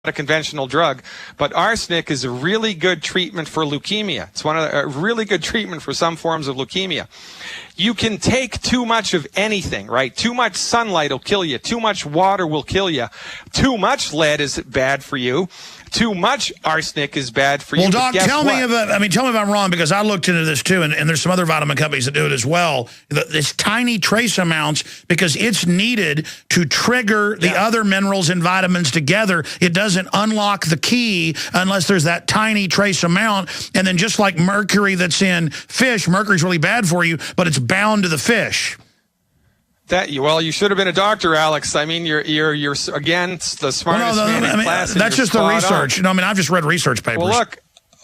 a conventional drug, but arsenic is a really good treatment for leukemia. It's a really good treatment for some forms of leukemia. You can take too much of anything, right? Too much sunlight will kill you. Too much water will kill you. Too much lead is bad for you. Too much arsenic is bad for you. Well, Doc, tell me if I'm wrong, because I looked into this too, and there's some other vitamin companies that do it as well. This tiny trace amounts, because it's needed to trigger the other minerals and vitamins together. It doesn't unlock the key unless there's that tiny trace amount. And then just like mercury that's in fish, mercury's really bad for you, but it's bound to the fish. Well, you should have been a doctor, Alex. I mean, you're again the smartest man in class. That's just the research. No, I mean, I've just read research papers.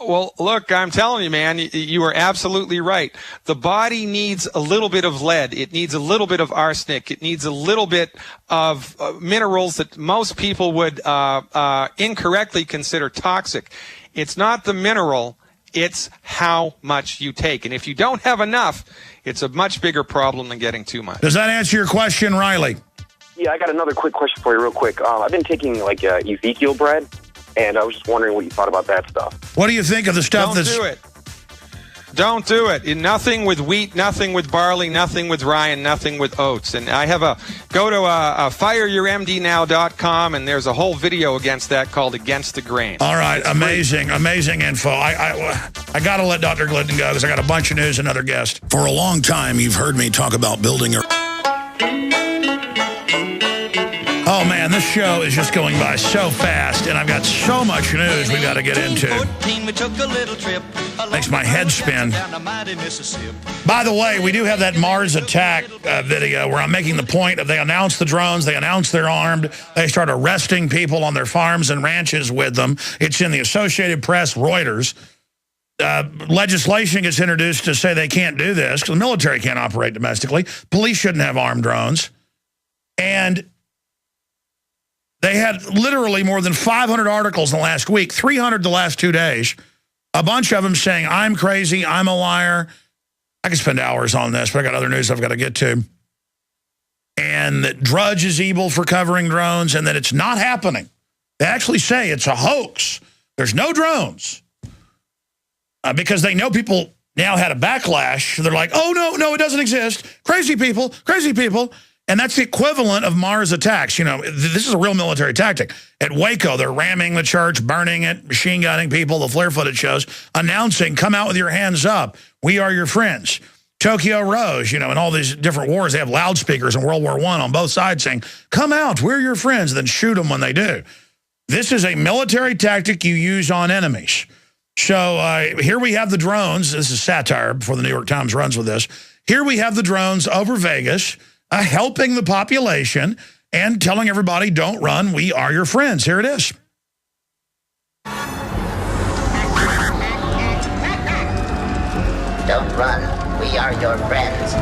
Well, look, I'm telling you, man, you are absolutely right. The body needs a little bit of lead. It needs a little bit of arsenic. It needs a little bit of minerals that most people would incorrectly consider toxic. It's not the mineral. It's how much you take. And if you don't have enough, it's a much bigger problem than getting too much. Does that answer your question, Riley? Yeah, I got another quick question for you real quick. I've been taking, like, Ezekiel bread, and I was just wondering what you thought about that stuff. What do you think of the stuff Don't do it. Don't do it. Nothing with wheat, nothing with barley, nothing with rye, and nothing with oats. And I have go to fireyourmdnow.com, and there's a whole video against that called Against the Grain. All right, amazing info. I got to let Dr. Glidden go because I got a bunch of news and another guest. For a long time, you've heard me talk about building a... Oh, man, this show is just going by so fast, and I've got so much news we got to get into. Makes my head spin. By the way, we do have that Mars attack video where I'm making the point of they announced the drones, they announced they're armed, they start arresting people on their farms and ranches with them. It's in the Associated Press, Reuters. Legislation gets introduced to say they can't do this because the military can't operate domestically. Police shouldn't have armed drones. And they had literally more than 500 articles in the last week, 300 the last 2 days, a bunch of them saying, I'm crazy, I'm a liar. I could spend hours on this, but I got other news I've got to get to. And that Drudge is evil for covering drones and that it's not happening. They actually say it's a hoax. There's no drones. Because they know people now had a backlash. They're like, oh, no, it doesn't exist. Crazy people, crazy people. And that's the equivalent of Mars attacks. You know, this is a real military tactic. At Waco, they're ramming the church, burning it, machine gunning people, the flare footage shows, announcing, come out with your hands up. We are your friends. Tokyo Rose, you know, in all these different wars, they have loudspeakers in World War I on both sides saying, come out, we're your friends, then shoot them when they do. This is a military tactic you use on enemies. So here we have the drones. This is satire before the New York Times runs with this. Here we have the drones over Vegas, helping the population and telling everybody, don't run, we are your friends. Here it is. Don't run, we are your friends.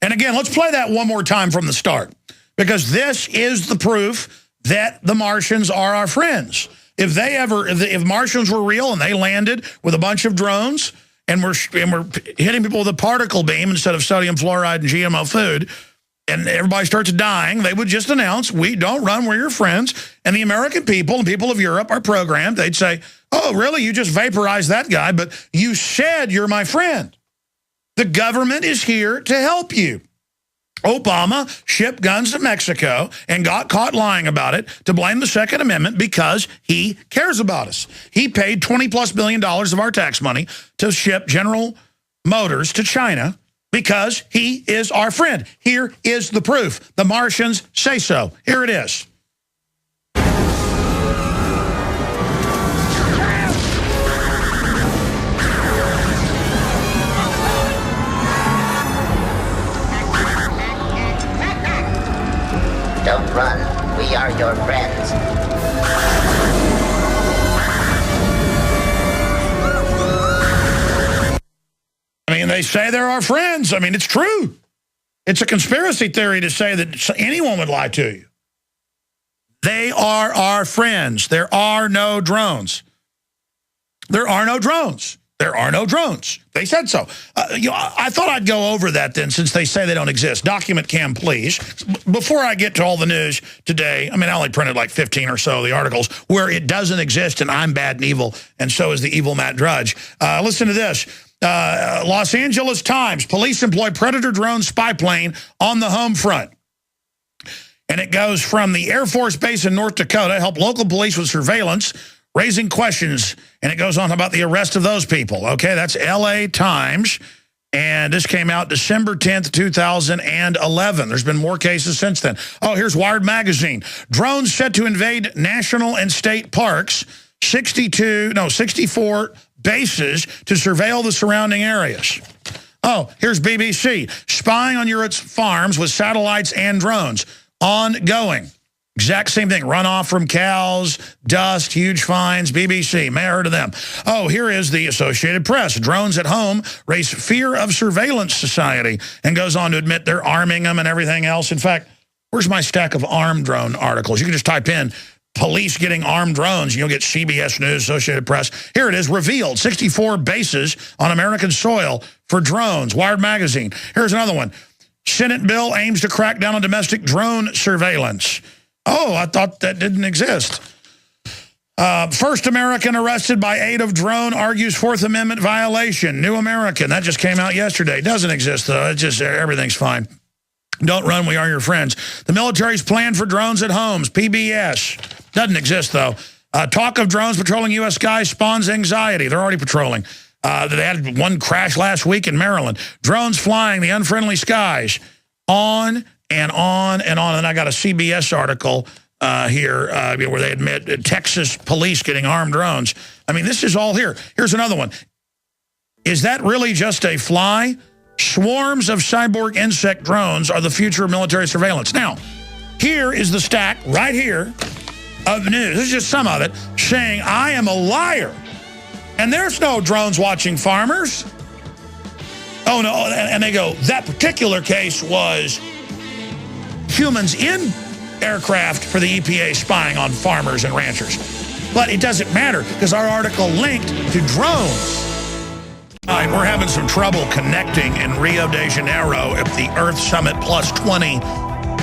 And again, let's play that one more time from the start, because this is the proof that the Martians are our friends. If Martians were real and they landed with a bunch of drones and we're hitting people with a particle beam instead of sodium fluoride and GMO food, and everybody starts dying, they would just announce, we don't run, we're your friends. And the American people and people of Europe are programmed. They'd say, oh, really? You just vaporized that guy, but you said you're my friend. The government is here to help you. Obama shipped guns to Mexico and got caught lying about it to blame the Second Amendment because he cares about us. He paid $20+ billion of our tax money to ship General Motors to China because he is our friend. Here is the proof. The Martians say so. Here it is. Don't run, we are your friends. I mean, they say they're our friends. I mean, it's true. It's a conspiracy theory to say that anyone would lie to you. They are our friends. There are no drones. There are no drones. There are no drones. They said so. I thought I'd go over that then, since they say they don't exist. Document Cam, please. Before I get to all the news today, I mean, I only printed like 15 or so of the articles where it doesn't exist and I'm bad and evil, and so is the evil Matt Drudge. Listen to this. Los Angeles Times, police employ Predator drone spy plane on the home front. And it goes from the Air Force Base in North Dakota, help local police with surveillance, raising questions, and it goes on about the arrest of those people. Okay, that's LA Times, and this came out December 10th, 2011. There's been more cases since then. Oh, here's Wired Magazine. Drones set to invade national and state parks, 64 bases to surveil the surrounding areas. Oh, here's BBC. Spying on Europe's farms with satellites and drones. Ongoing. Exact same thing. Runoff from cows, dust, huge fines, BBC. May have heard of them. Oh, here is the Associated Press. Drones at home raise fear of surveillance society, and goes on to admit they're arming them and everything else. In fact, where's my stack of armed drone articles? You can just type in police getting armed drones, and you'll get CBS News, Associated Press. Here it is, revealed 64 bases on American soil for drones. Wired Magazine. Here's another one. Senate bill aims to crack down on domestic drone surveillance. Oh, I thought that didn't exist. First American arrested by aid of drone argues Fourth Amendment violation. New American. That just came out yesterday. Doesn't exist, though. It's just everything's fine. Don't run. We are your friends. The military's plan for drones at homes. PBS. Doesn't exist, though. Talk of drones patrolling U.S. skies spawns anxiety. They're already patrolling. They had one crash last week in Maryland. Drones flying the unfriendly skies. On and on and on. And I got a CBS article here where they admit Texas police getting armed drones. I mean, this is all here. Here's another one. Is that really just a fly? Swarms of cyborg insect drones are the future of military surveillance. Now, here is the stack right here of news. This is just some of it, saying I am a liar. And there's no drones watching farmers. Oh, no. And they go, that particular case was humans in aircraft for the EPA spying on farmers and ranchers. But it doesn't matter because our article linked to drones. All right, we're having some trouble connecting in Rio de Janeiro at the Earth Summit Plus 20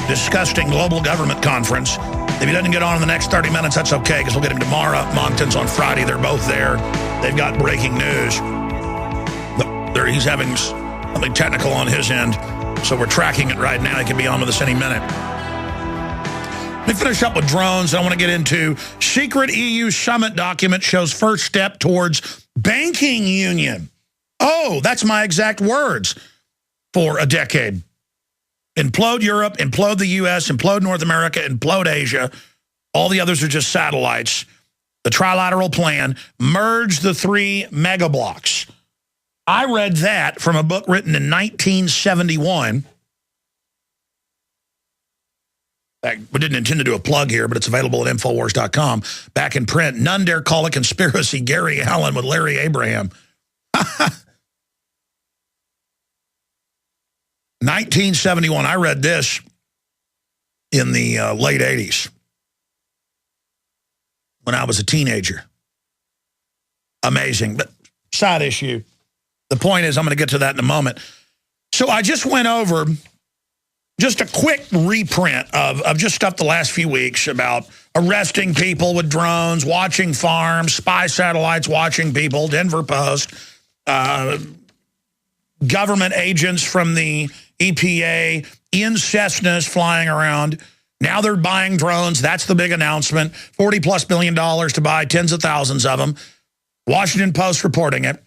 disgusting global government conference. If he doesn't get on in the next 30 minutes, that's okay, because we'll get him tomorrow. Moncton's on Friday. They're both there. They've got breaking news. But he's having something technical on his end, so we're tracking it right now. He can be on with us any minute. Let me finish up with drones. I want to get into secret EU summit document shows first step towards banking union. Oh, that's my exact words for a decade. Implode Europe, implode the U.S., implode North America, implode Asia. All the others are just satellites. The trilateral plan, merge the 3 mega blocks. I read that from a book written in 1971. In fact, we didn't intend to do a plug here, but it's available at Infowars.com. Back in print, None Dare Call It Conspiracy, Gary Allen with Larry Abraham. 1971, I read this in the late 80s when I was a teenager. Amazing, but side issue. The point is, I'm going to get to that in a moment. So I just went over just a quick reprint of just stuff the last few weeks about arresting people with drones, watching farms, spy satellites watching people, Denver Post, government agents from the EPA in Cessnas flying around. Now they're buying drones. That's the big announcement. $40+ billion to buy tens of thousands of them. Washington Post reporting it.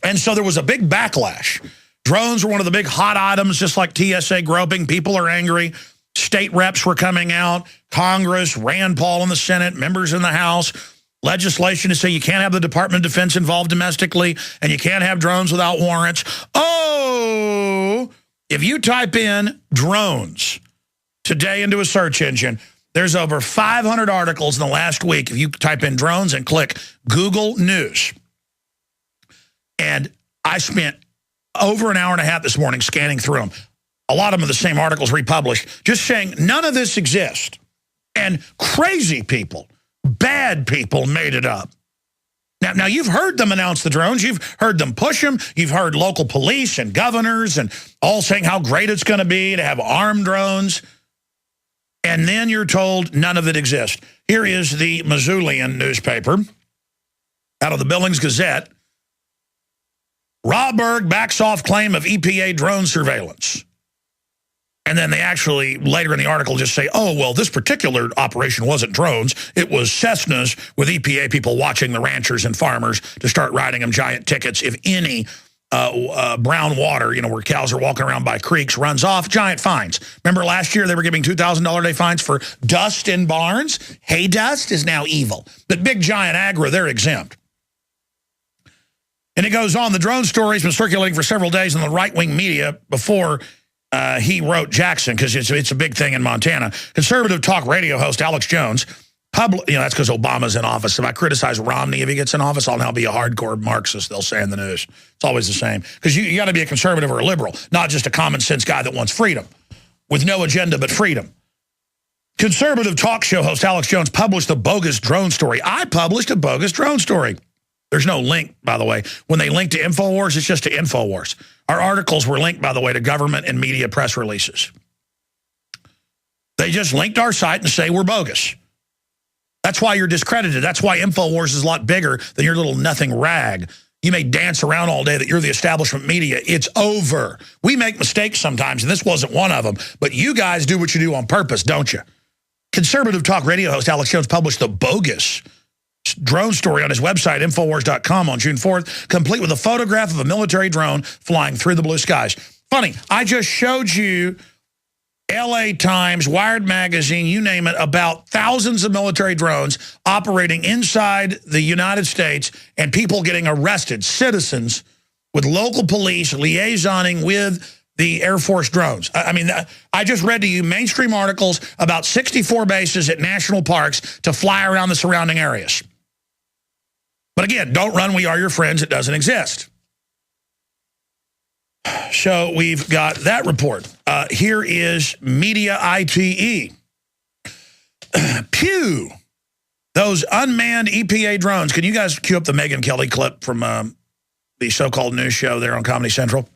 And so there was a big backlash. Drones were one of the big hot items, just like TSA groping. People are angry. State reps were coming out. Congress, Rand Paul in the Senate, members in the House. Legislation to say you can't have the Department of Defense involved domestically, and you can't have drones without warrants. Oh, if you type in drones today into a search engine, there's over 500 articles in the last week. If you type in drones and click Google News. And I spent over an hour and a half this morning scanning through them. A lot of them are the same articles republished, just saying none of this exists. And crazy people, bad people made it up. Now, you've heard them announce the drones. You've heard them push them. You've heard local police and governors and all saying how great it's going to be to have armed drones. And then you're told none of it exists. Here is the Missoulian newspaper out of the Billings Gazette. Rob Berg backs off claim of EPA drone surveillance. And then they actually, later in the article, just say, oh, well, this particular operation wasn't drones. It was Cessnas with EPA people watching the ranchers and farmers to start writing them giant tickets. If any brown water, where cows are walking around by creeks, runs off, giant fines. Remember last year they were giving $2,000 a day fines for dust in barns? Hay dust is now evil. But big giant agri, they're exempt. And it goes on. The drone story has been circulating for several days in the right-wing media before he wrote Jackson, because it's a big thing in Montana. Conservative talk radio host Alex Jones, that's because Obama's in office. If I criticize Romney if he gets in office, I'll now be a hardcore Marxist, they'll say in the news. It's always the same. Because you got to be a conservative or a liberal, not just a common sense guy that wants freedom, with no agenda but freedom. Conservative talk show host Alex Jones published a bogus drone story. I published a bogus drone story. There's no link, by the way. When they link to InfoWars, it's just to InfoWars. Our articles were linked, by the way, to government and media press releases. They just linked our site and say we're bogus. That's why you're discredited. That's why InfoWars is a lot bigger than your little nothing rag. You may dance around all day that you're the establishment media. It's over. We make mistakes sometimes, and this wasn't one of them. But you guys do what you do on purpose, don't you? Conservative talk radio host Alex Jones published the bogus drone story on his website, Infowars.com, on June 4th, complete with a photograph of a military drone flying through the blue skies. Funny, I just showed you LA Times, Wired Magazine, you name it, about thousands of military drones operating inside the United States and people getting arrested, citizens, with local police liaisoning with the Air Force drones. I mean, I just read to you mainstream articles about 64 bases at national parks to fly around the surrounding areas. But again, don't run We Are Your Friends. It doesn't exist. So we've got that report. Here is Media ITE. Pew! Those unmanned EPA drones. Can you guys cue up the Megyn Kelly clip from the so-called news show there on Comedy Central?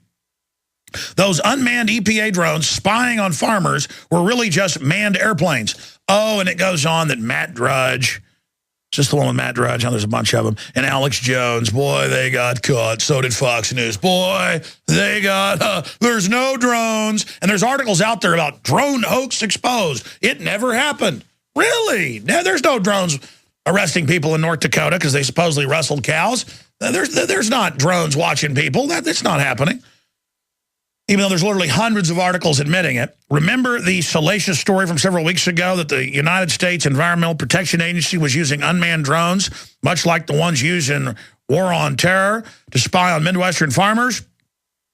Those unmanned EPA drones spying on farmers were really just manned airplanes. Oh, and it goes on that Matt Drudge, just the one with Matt Drudge, there's a bunch of them, and Alex Jones, boy, they got caught. So did Fox News. Boy, they got, there's no drones. And there's articles out there about drone hoax exposed. It never happened. Really? There's no drones arresting people in North Dakota because they supposedly rustled cows. There's not drones watching people. That's not happening. Even though there's literally hundreds of articles admitting it. Remember the salacious story from several weeks ago that the United States Environmental Protection Agency was using unmanned drones, much like the ones used in War on Terror, to spy on Midwestern farmers?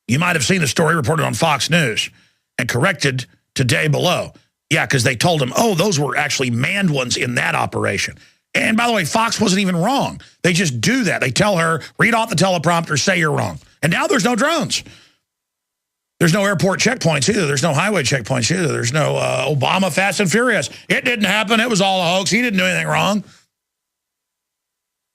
You might have seen the story reported on Fox News and corrected today below. Yeah, because they told them, oh, those were actually manned ones in that operation. And by the way, Fox wasn't even wrong. They just do that. They tell her, read off the teleprompter, say you're wrong. And now there's no drones. There's no airport checkpoints either. There's no highway checkpoints either. There's no Obama Fast and Furious. It didn't happen. It was all a hoax. He didn't do anything wrong.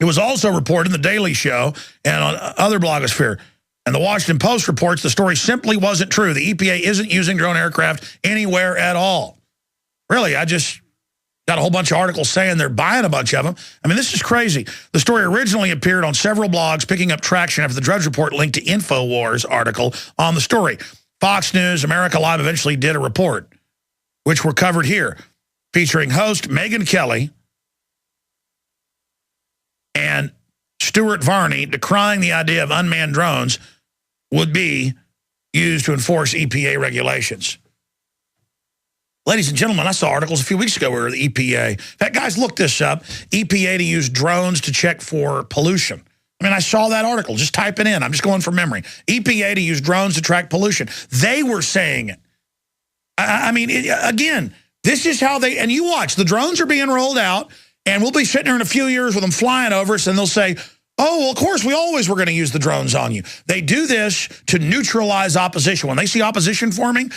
It was also reported in The Daily Show and on other blogosphere. And the Washington Post reports the story simply wasn't true. The EPA isn't using drone aircraft anywhere at all. Really, I just got a whole bunch of articles saying they're buying a bunch of them. I mean, this is crazy. The story originally appeared on several blogs, picking up traction after the Drudge Report linked to InfoWars article on the story. Fox News, America Live eventually did a report, which were covered here, featuring host Megyn Kelly and Stuart Varney decrying the idea of unmanned drones would be used to enforce EPA regulations. Ladies and gentlemen, I saw articles a few weeks ago where the EPA, in fact, guys, look this up, EPA to use drones to check for pollution. I mean, I saw that article. Just type it in. I'm just going from memory. EPA to use drones to track pollution. They were saying it. I mean, again, this is how they, and you watch, the drones are being rolled out, and we'll be sitting there in a few years with them flying over us, and they'll say, oh, well, of course, we always were going to use the drones on you. They do this to neutralize opposition. When they see opposition forming,